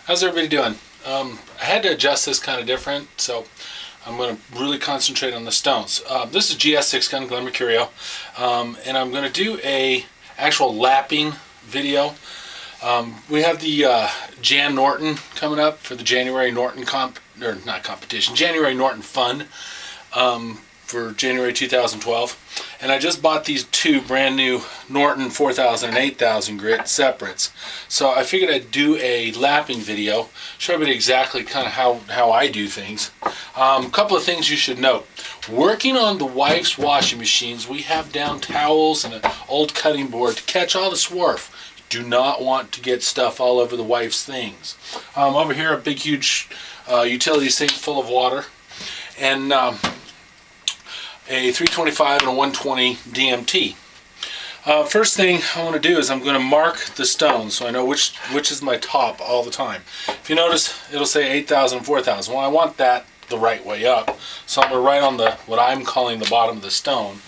How's everybody doing? I had to adjust this kind of different, so I'm going to really concentrate on the stones. This is gssixgun, Glen Mercurio, and I'm going to do a actual lapping video. We have the Jan Norton coming up for the January Norton January Norton Fun for January 2012. And I just bought these two brand new Norton 4000 and 8000 grit separates. So I figured I'd do a lapping video, show everybody exactly kind of how I do things. A couple of things you should note. Working on the wife's washing machines, we have down towels and an old cutting board to catch all the swarf. Do not want to get stuff all over the wife's things. Over here, a big, huge utility sink full of water, and a 325 and a 120 DMT. First thing I want to do is I'm going to mark the stones so I know which is my top all the time. If you notice, it'll say 8,000 and 4,000. Well, I want that the right way up, so I'm going to write on the what I'm calling the bottom of the stone.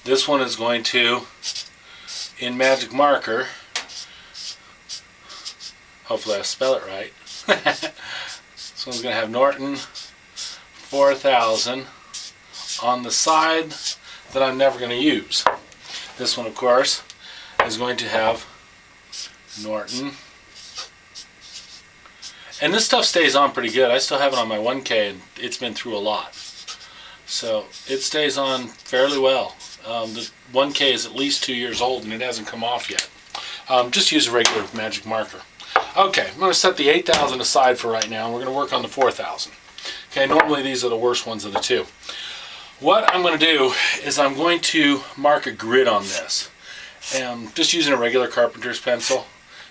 This one is going to, in magic marker, hopefully I spell it right. This one's going to have Norton 4000 on the side that I'm never going to use. This one, of course, is going to have Norton. And this stuff stays on pretty good. I still have it on my 1K, and it's been through a lot. So it stays on fairly well. The 1K is at least 2 years old, and it hasn't come off yet. Just use a regular magic marker. Okay, I'm going to set the 8,000 aside for right now, and we're going to work on the 4,000. Okay, normally these are the worst ones of the two. What I'm going to do is I'm going to mark a grid on this. Just using a regular carpenter's pencil.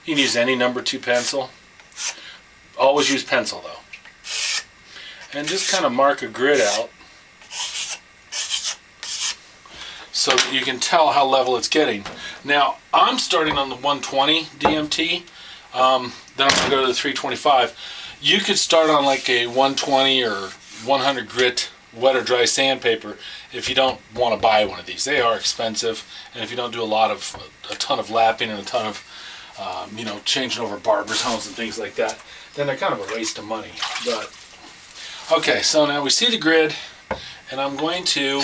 You can use any number 2 pencil. Always use pencil though. And just kind of mark a grid out so that you can tell how level it's getting. Now, I'm starting on the 120 DMT. Then I'm going to go to the 325. You could start on like a 120 or 100 grit wet or dry sandpaper if you don't want to buy one of these. They are expensive, and if you don't do a ton of lapping and a ton of changing over barbers' homes and things like that, then they're kind of a waste of money. But okay, so now we see the grid, and I'm going to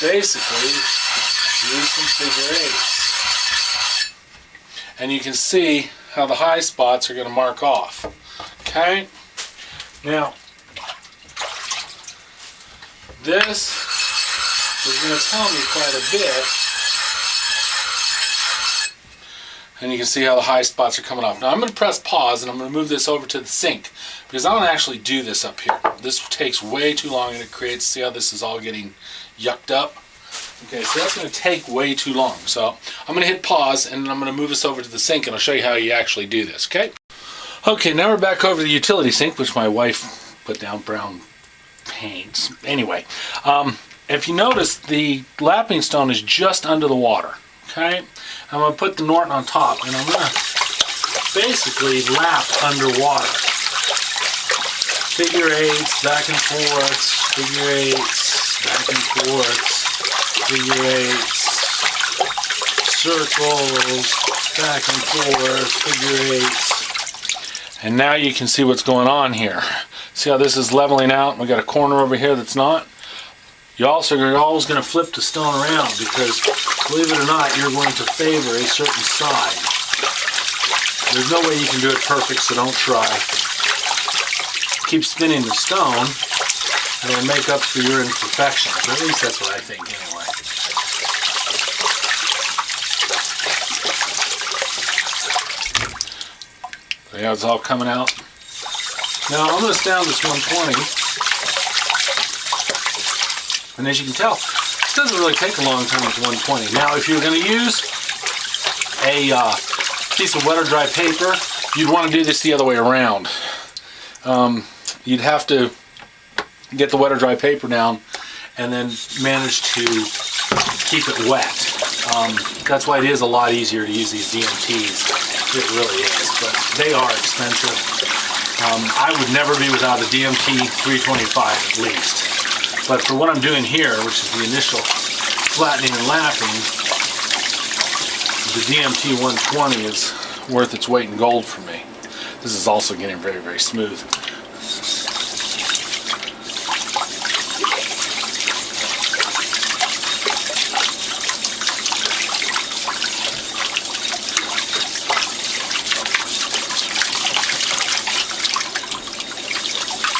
basically do some figure eights, and you can see how the high spots are going to mark off. Okay, now this is going to tell me quite a bit, and you can see how the high spots are coming off. Now I'm going to press pause, and I'm going to move this over to the sink because I don't actually do this up here. This takes way too long, and it creates, see how this is all getting yucked up? Okay, so that's going to take way too long. So I'm going to hit pause, and I'm going to move this over to the sink, and I'll show you how you actually do this, okay? Okay, now we're back over the utility sink, which my wife put down brown paints. Anyway, if you notice, the lapping stone is just under the water. Okay, I'm going to put the Norton on top, and I'm going to basically lap underwater. Figure eights, back and forth, figure eights, back and forth, figure eights, circles, back and forth, figure eights. And now you can see what's going on here. See how this is leveling out? We got a corner over here that's not. You're always going to flip the stone around because, believe it or not, you're going to favor a certain side. There's no way you can do it perfect, so don't try. Keep spinning the stone, and it'll make up for your imperfections. At least that's what I think, anyway. Yeah, it's all coming out. Now I'm going to stay on this 120, and as you can tell, this doesn't really take a long time with 120. Now if you're going to use a piece of wet or dry paper, you'd want to do this the other way around. You'd have to get the wet or dry paper down and then manage to keep it wet. That's why it is a lot easier to use these DMTs. It really is, but they are expensive. I would never be without a DMT 325 at least. But for what I'm doing here, which is the initial flattening and lapping, the DMT 120 is worth its weight in gold for me. This is also getting very, very smooth.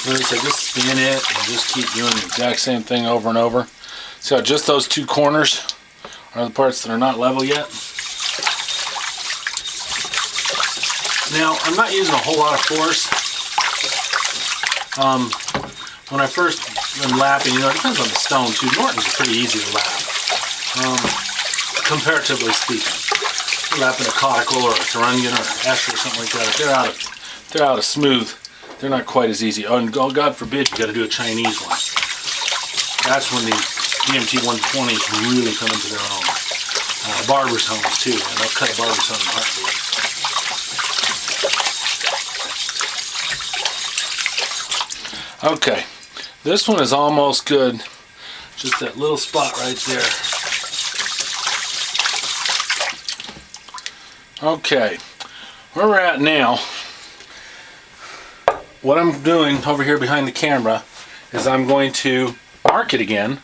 Notice I just spin it and just keep doing the exact same thing over and over. See how just those two corners are the parts that are not level yet? Now, I'm not using a whole lot of force. When I first am lapping, it depends on the stone too. Norton's pretty easy to lap, comparatively speaking. Lapping a conical or a Turungan or an Escher or something like that, if they're out of smooth, they're not quite as easy. Oh, and God forbid you got to do a Chinese one. That's when the DMT 120s really come into their own. Barber's homes too, and they'll cut a barber's home in a heartbeat. Okay, this one is almost good. Just that little spot right there. Okay, where we're at now, what I'm doing over here behind the camera is I'm going to mark it again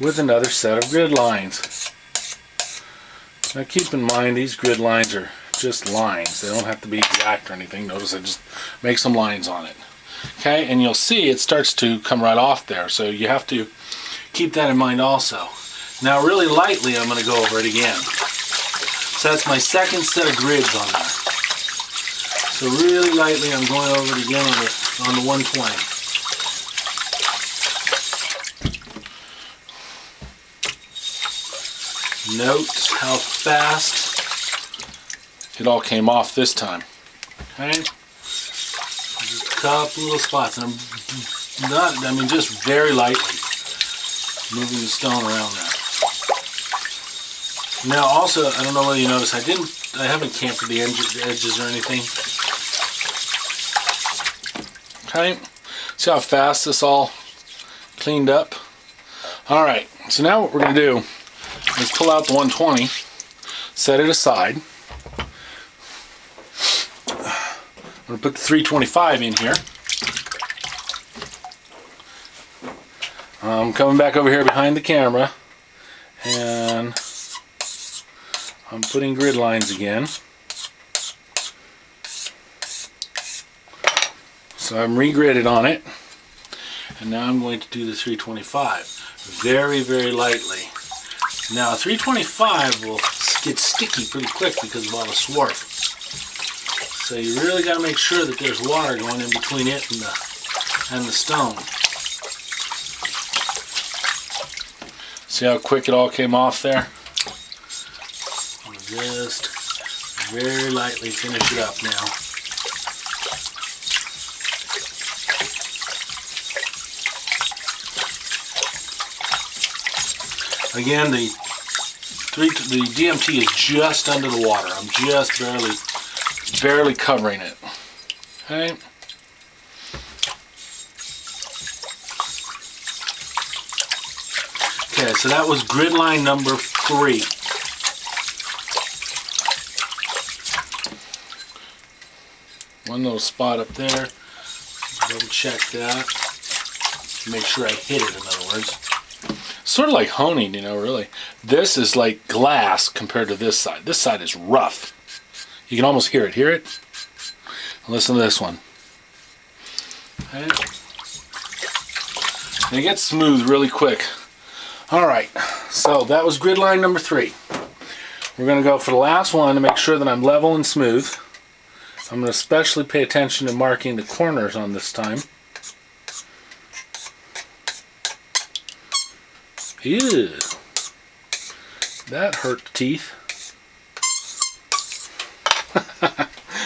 with another set of grid lines. Now keep in mind these grid lines are just lines. They don't have to be exact or anything. Notice I just make some lines on it. Okay, and you'll see it starts to come right off there, so you have to keep that in mind also. Now really lightly I'm going to go over it again. So that's my second set of grids on there. So really lightly I'm going over it again on the 120. Note how fast it all came off this time. Okay? Just a couple little spots, and I'm just very lightly moving the stone around there. Now also, I don't know whether you noticed, I haven't campered the edges or anything. Okay, see how fast this all cleaned up? Alright, so now what we're going to do is pull out the 120, set it aside. I'm going to put the 325 in here. I'm coming back over here behind the camera, and I'm putting grid lines again. So I'm re-gridded on it, and now I'm going to do the 325 very, very lightly. Now 325 will get sticky pretty quick because of all the swarf. So you really got to make sure that there's water going in between it and the stone. See how quick it all came off there? Just very lightly finish it up now. Again, the DMT is just under the water. I'm just barely covering it. Okay. Okay, so that was grid line number 3. One little spot up there. Double check that. Make sure I hit it, in other words. Sort of like honing, really. This is like glass compared to this side. This side is rough. You can almost hear it. Hear it? Listen to this one. Okay. And it gets smooth really quick. Alright, so that was grid line number 3. We're going to go for the last one to make sure that I'm level and smooth. I'm going to especially pay attention to marking the corners on this time. Ew, that hurt the teeth.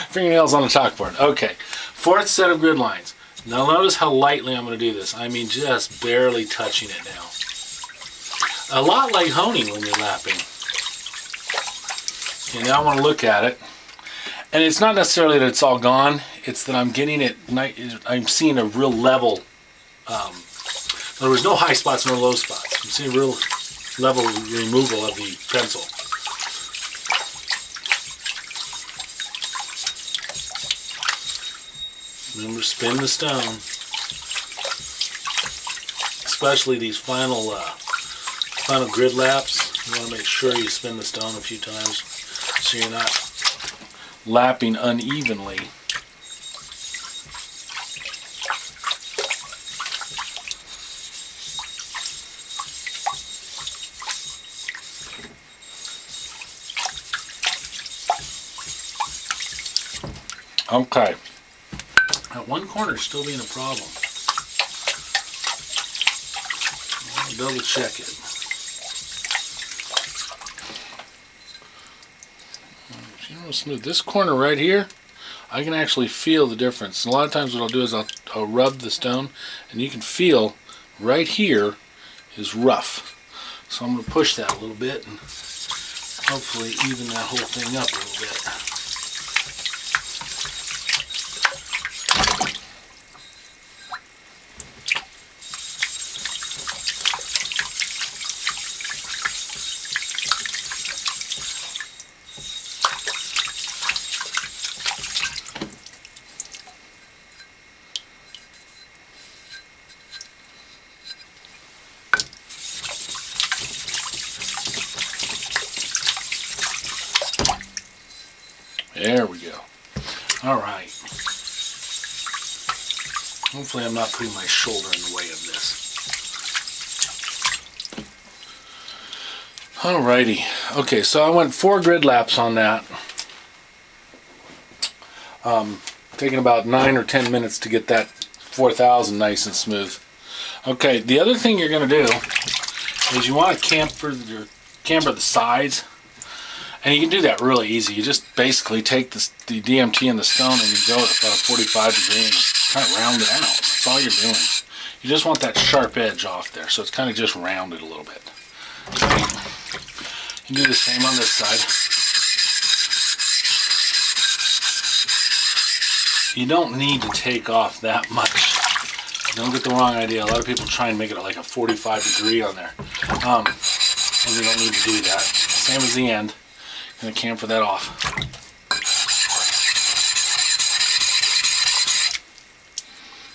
Fingernails on the chalkboard. Okay, 4th set of grid lines. Now notice how lightly I'm going to do this. I mean just barely touching it now. A lot like honing when you're lapping. Okay, now I want to look at it. And it's not necessarily that it's all gone. It's that I'm getting it, I'm seeing a real level. There was no high spots, no low spots. I'm seeing real level removal of the pencil. Remember, spin the stone. Especially these final grid laps. You want to make sure you spin the stone a few times so you're not lapping unevenly. Okay. That one corner is still being a problem. I'll double check it. You know, smooth. This corner right here, I can actually feel the difference. And a lot of times what I'll do is I'll rub the stone, and you can feel right here is rough. So I'm going to push that a little bit and hopefully even that whole thing up a little bit. There we go. All right. Hopefully I'm not putting my shoulder in the way of this. Alrighty. Okay, so I went 4 grid laps on that. Taking about 9 or 10 minutes to get that 4,000 nice and smooth. Okay, the other thing you're going to do is you want to camber the sides. And you can do that really easy. You just basically take the DMT and the stone and you go at about a 45 degree and kind of round it out. That's all you're doing. You just want that sharp edge off there, so it's kind of just rounded a little bit. Okay. You can do the same on this side. You don't need to take off that much. Don't get the wrong idea. A lot of people try and make it like a 45 degree on there. And you don't need to do that. Same as the end. I'm going to camphor that off.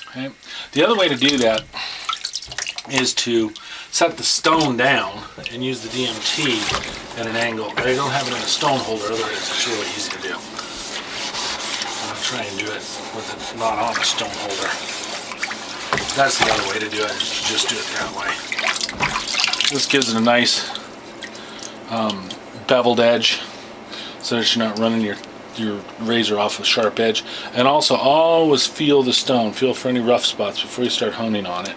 Okay. The other way to do that is to set the stone down and use the DMT at an angle. I don't have it in a stone holder, otherwise it's really easy to do. I'll try and do it with it not on a stone holder. That's the other way to do it, is to just do it that way. This gives it a nice beveled edge, so that you're not running your razor off a sharp edge. And also always feel the stone, feel for any rough spots before you start honing on it.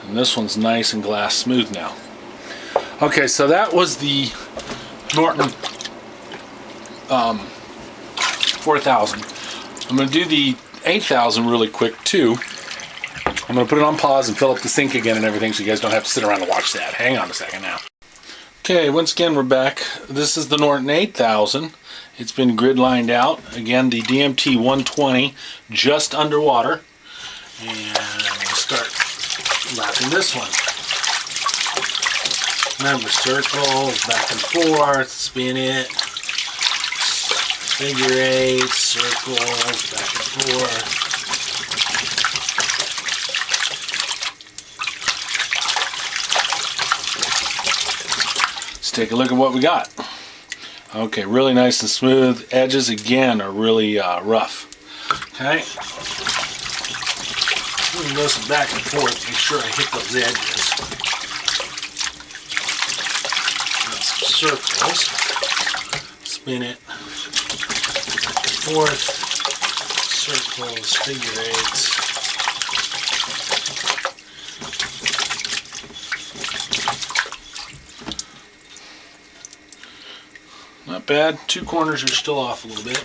And this one's nice and glass smooth now. Okay, so that was the Norton 4000. I'm going to do the 8000 really quick too. I'm going to put it on pause and fill up the sink again and everything, so you guys don't have to sit around and watch that. Hang on a second now. Okay, once again we're back. This is the Norton 8000. It's been grid lined out. Again, the DMT 120 just underwater. And we'll start lapping this one. Remember, circles, back and forth, spin it. Figure 8, circles, back and forth. Take a look at what we got. Okay, really nice and smooth. Edges again are really rough. Okay, I'm going to go some back and forth, make sure I hit those edges. Got some circles. Spin it. Back and forth. Circles, figure 8s. Not bad. 2 corners are still off a little bit.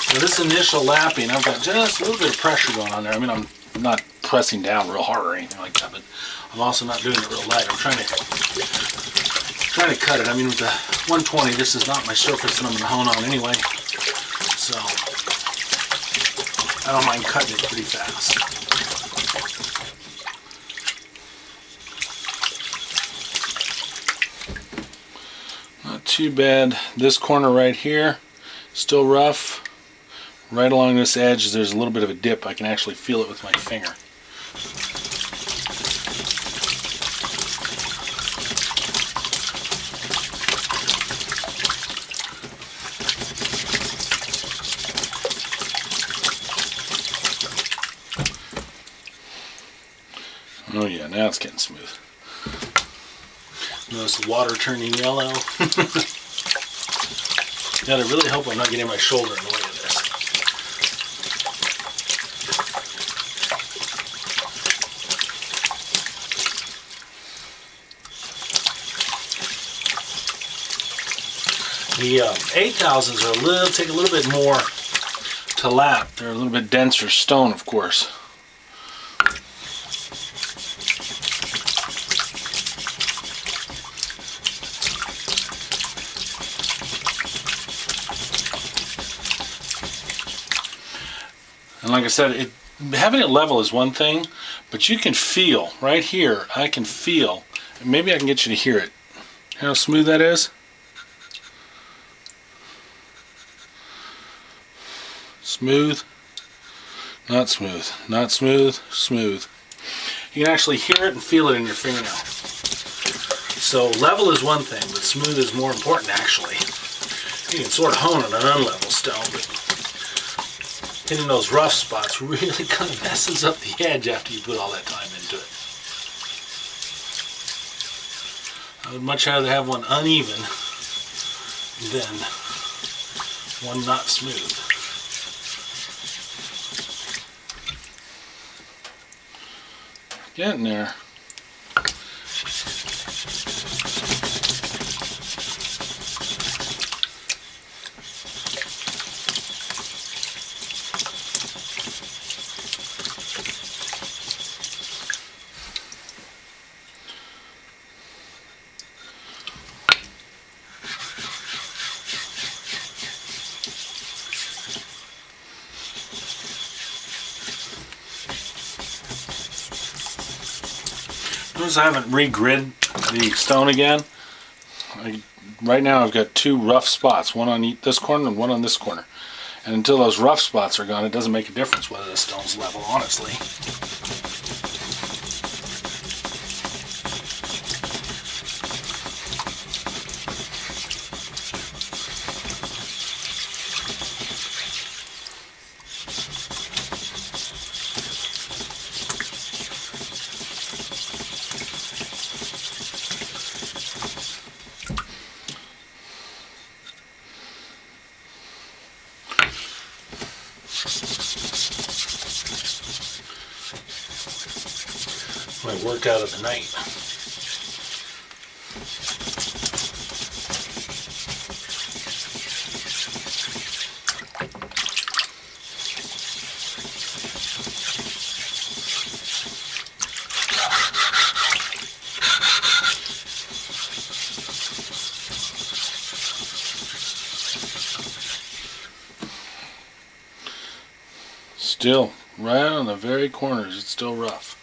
So this initial lapping, I've got just a little bit of pressure going on there. I mean, I'm not pressing down real hard or anything like that, but I'm also not doing it real light. I'm trying to cut it. I mean, with the 120, this is not my surface that I'm going to hone on anyway. So I don't mind cutting it pretty fast. too bad. This corner right here, still rough. Right along this edge, there's a little bit of a dip. I can actually feel it with my finger. Oh yeah, now it's getting smooth. Notice the water turning yellow. Gotta really hope I'm not getting my shoulder in the way of this. The 8000s are take a little bit more to lap. They're a little bit denser stone, of course. And like I said, having it level is one thing, but you can feel, right here, I can feel, and maybe I can get you to hear it. How smooth that is? Smooth, not smooth, not smooth, smooth. You can actually hear it and feel it in your fingernail. So level is one thing, but smooth is more important actually. You can sort of hone on an unlevel stone, but hitting those rough spots really kind of messes up the edge after you put all that time into it. I would much rather have one uneven than one not smooth. Getting there. Notice I haven't re-grid the stone again. Right now I've got two rough spots, one on this corner and one on this corner. And until those rough spots are gone, it doesn't make a difference whether the stone's level, honestly. My workout of the night. Still, right on the very corners, it's still rough.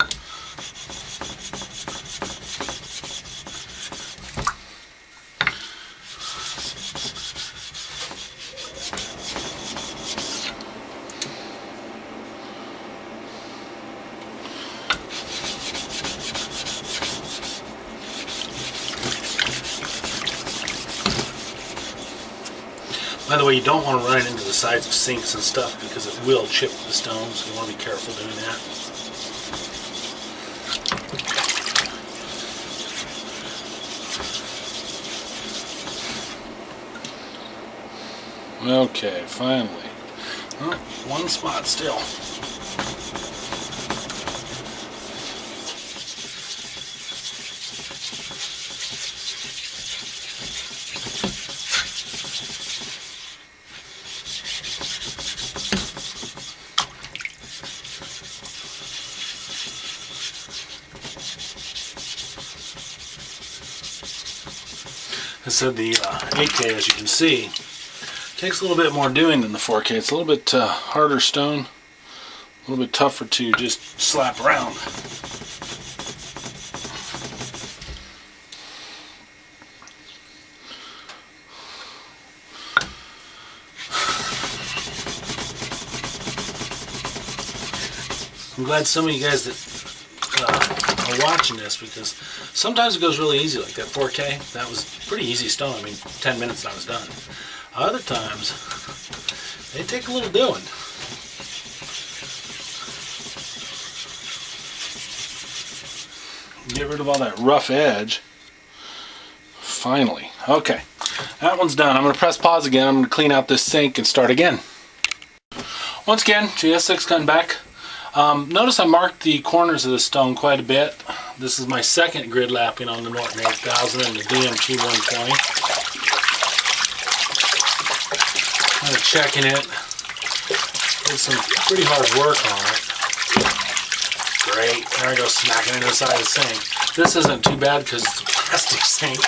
By the way, you don't want to run it into the sides of sinks and stuff because it will chip the stones. You want to be careful doing that. Okay, finally. Oh, one spot still. I said the 8K, as you can see, takes a little bit more doing than the 4K. It's a little bit harder stone, a little bit tougher to just slap around. I'm glad some of you guys that are watching this, because sometimes it goes really easy, like that 4K. That was pretty easy stone. I mean, 10 minutes and I was done. Other times, they take a little doing. Get rid of all that rough edge. Finally. Okay, that one's done. I'm going to press pause again. I'm going to clean out this sink and start again. Once again, GS6gun back. Notice I marked the corners of the stone quite a bit. This is my second grid lapping on the Norton 8000 and the DMT 120. Kind of checking it. Did some pretty hard work on it. Great. There I go, smacking into the side of the sink. This isn't too bad because it's a plastic sink.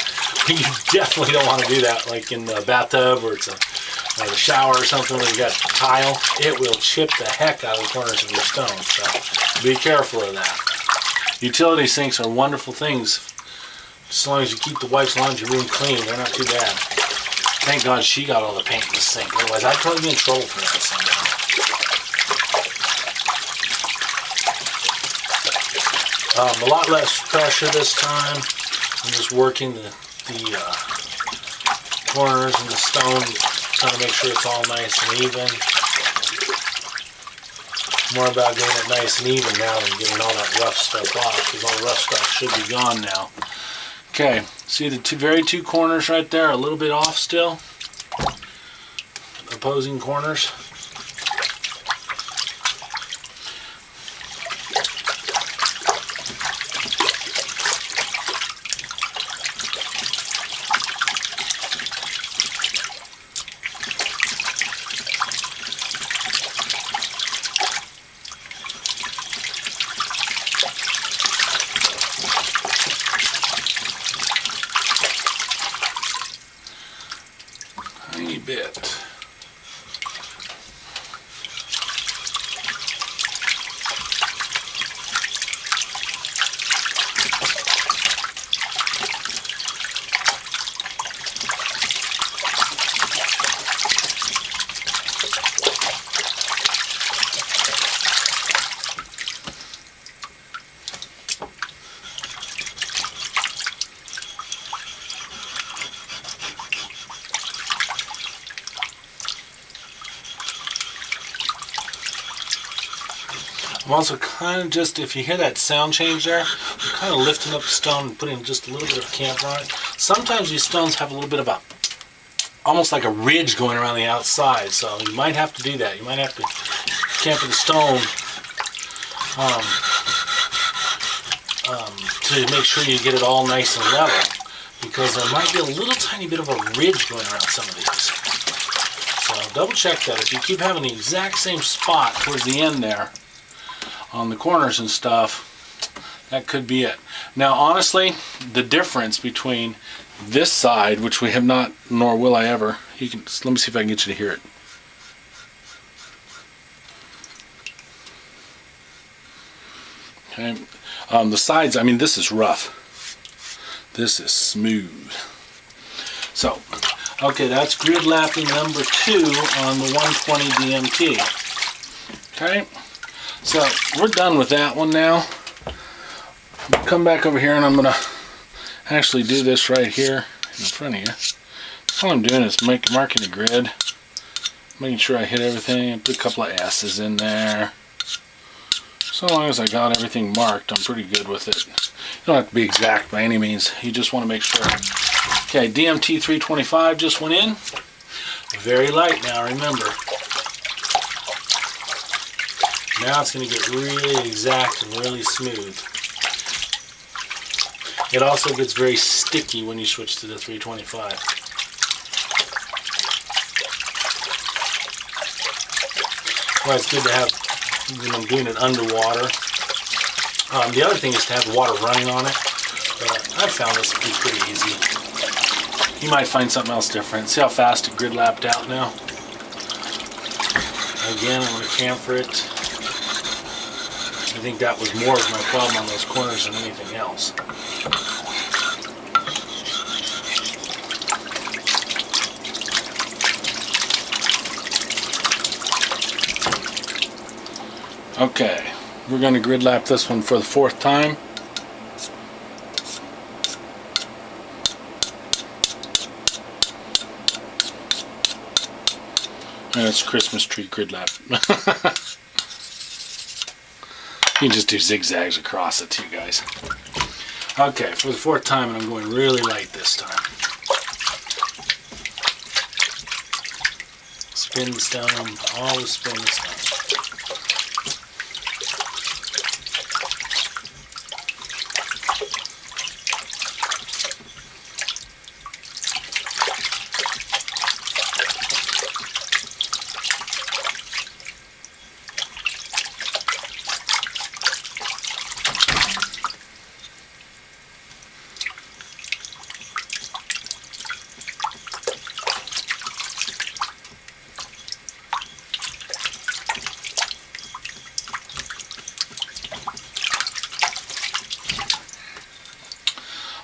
You definitely don't want to do that, like in the bathtub or it's a shower or something where you got tile. It will chip the heck out of the corners of your stones, so be careful of that. Utility sinks are wonderful things. As long as you keep the wife's laundry room clean, they're not too bad. Thank God she got all the paint in the sink, otherwise I'd probably be in trouble for that somehow. A lot less pressure this time. I'm just working the corners and the stone, trying to make sure it's all nice and even. More about getting it nice and even now than getting all that rough stuff off, because all the rough stuff should be gone now. Okay, see the two corners right there, a little bit off still. Opposing corners. Tiny bit. I'm also kind of just, if you hear that sound change there, I'm kind of lifting up the stone and putting just a little bit of camphor on it. Sometimes these stones have a little bit of a, almost like a ridge going around the outside, so you might have to do that. You might have to camphor the stone to make sure you get it all nice and level, because there might be a little tiny bit of a ridge going around some of these. So double check that. If you keep having the exact same spot towards the end there, on the corners and stuff, that could be it. Now honestly, the difference between this side, which we have not, nor will I ever, you can, let me see if I can get you to hear it. Okay, the sides, I mean, this is rough. This is smooth. So, okay, that's grid lapping number 2 on the 120 DMT. Okay. So we're done with that one now. I'm going to come back over here and I'm going to actually do this right here in front of you. All I'm doing is marking a grid, making sure I hit everything, put a couple of S's in there. So long as I got everything marked, I'm pretty good with it. You don't have to be exact by any means, you just want to make sure. Okay, DMT 325 just went in. Very light now, remember. Now it's going to get really exact and really smooth. It also gets very sticky when you switch to the 325. Well, it's good to have, you know, doing it underwater. The other thing is to have water running on it. I've found this to be pretty easy. You might find something else different. See how fast it grid lapped out now? Again, I'm going to camphor it. I think that was more of my problem on those corners than anything else. Okay, we're going to grid lap this one for the 4th time. And it's Christmas tree grid lap. You can just do zigzags across it too, guys. Okay, for the 4th time, and I'm going really light this time. Spin the stone, always spin the stone.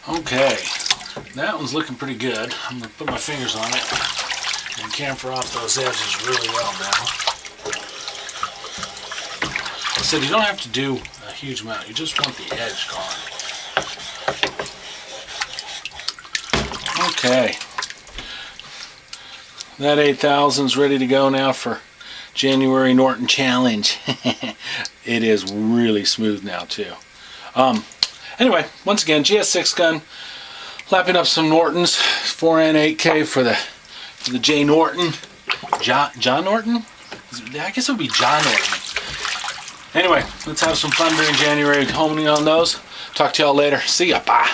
Okay, that one's looking pretty good. I'm going to put my fingers on it and camphor off those edges really well now. I said you don't have to do a huge amount, you just want the edge gone. Okay, that 8000's ready to go now for January Norton Challenge. It is really smooth now too. Anyway, once again, GS6gun, lapping up some Nortons, 4N 8K for the J Norton. John Norton? I guess it would be John Norton. Anyway, let's have some fun during January, honing on those. Talk to y'all later. See ya. Bye.